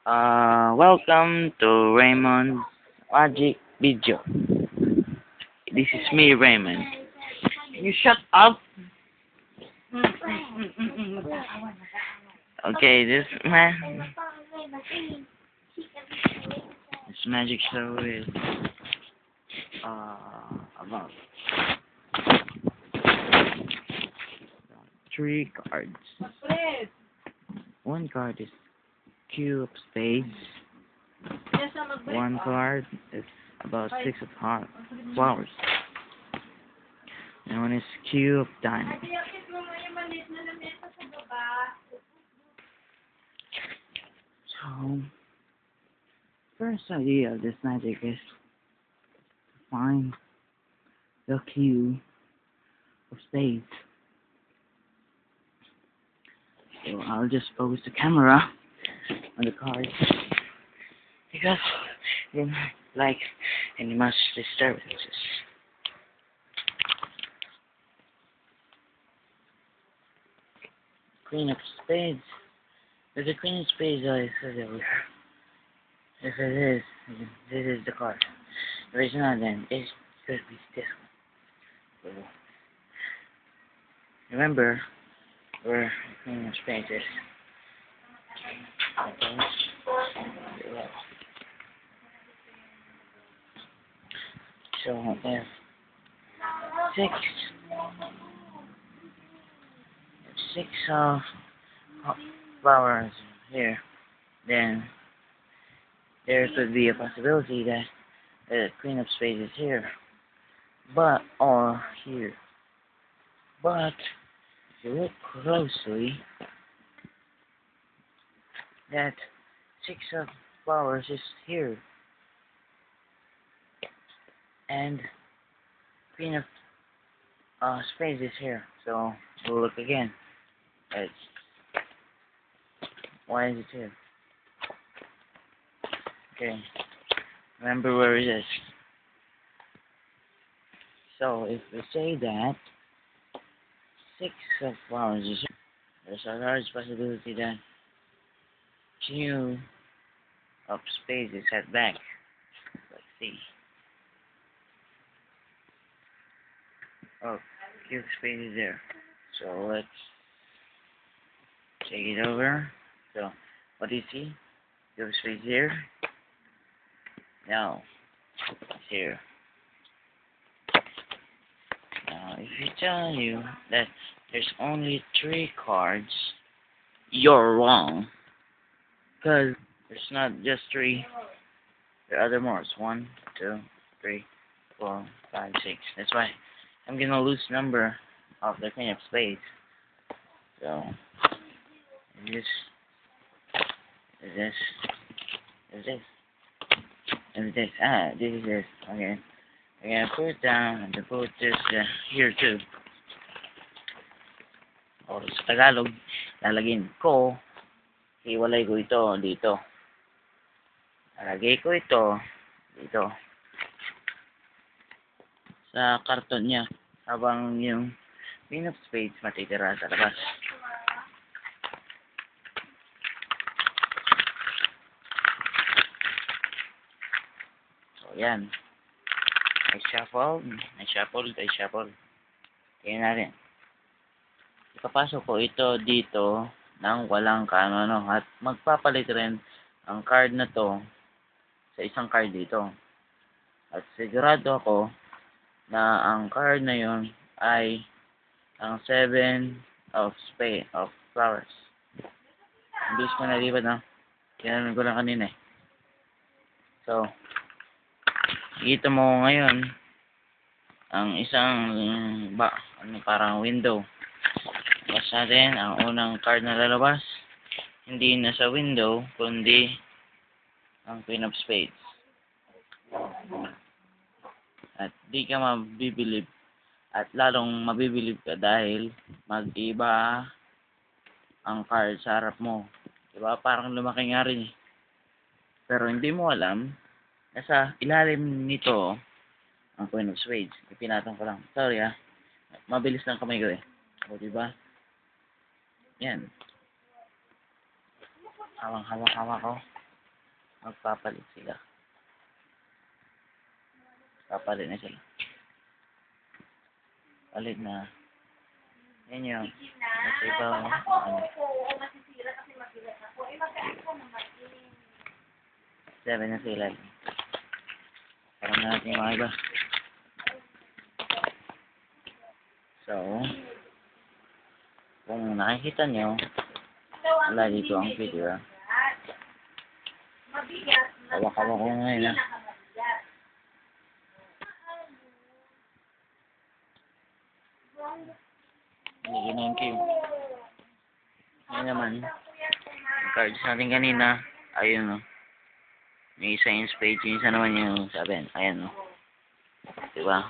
Welcome to Raymond's Magic Video. This is me, Raymond. You shut up. Okay, this magic show is about 3 cards. One card is Q of Spades. One card is about 6 of flowers. And one is Q of Diamonds. So, first idea of this magic is to find the Q of Spades. So I'll just focus the camera on the cards because I don't like any much disturbances. Queen of Spades. There's a Queen of Spades I said earlier. If it is, this is the card. If it's not, then it could be this one. So, remember where Queen of Spades is. Okay. So if 6 of flowers here, then there could be a possibility that the Queen of Spades is here, or here. But if you look closely, that 6 of flowers is here, and Queen of Spades is here. So we'll look again. Why is it here? Okay, remember where it is. So if we say that 6 of flowers is here, there's a large possibility that Q of Spades is at back. Let's see. Oh, Q of Spades is there. So let's take it over. So what do you see? Q of Spades here. Now it's here. Now if you tell you that there's only 3 cards, you're wrong. Because there's not just 3. There are other more. It's 1, 2, 3, 4, 5, 6. That's why I'm gonna lose number of the Queen of Spades. So this. This is this. Okay. I'm gonna put it down and put this here too. Or sa Tagalog, lalagyan ko, iwalay ko ito dito. Lalagay ko ito dito sa karton niya habang yung Queen of Spades matitira sa labas. Yan. I shuffle. Tingnan natin. Ipapasok ko ito dito nang walang kaano at magpapalit rin ang card na to sa isang card dito. At sigurado ako na ang card na yon ay ang 7 of flowers. Hindi ko nalipat na. Kinanon ko lang kanina eh. So, kita mo ngayon ang isang parang window. Tapos natin ang unang card na lalabas, hindi na sa window kundi ang Queen of Spades. At di ka mabibilib at lalong mabibilib ka dahil mag-iba ang card sa harap mo. Diba? Parang lumaki nga rin eh. Pero hindi mo alam nasa ilalim nito ang Queen of Spades. Ipinatong ko lang. Sorry mabilis lang kamay ko eh. O diba? Yan. Hawak ko. magpapalit sila. Papalit na sila. Palit na. Yan yun. Nasa iba, ano. 7 na sila. Parang na natin yung mga iba. So, kung nakikita nyo, wala dito ang video. Hawak-hawak ko ngayon, ha. Iniinom ko yun. Ngayon naman, cards natin kanina, ayun, no. Yung isa yung spade, yung isa naman yung 7. Ayan, no. Diba?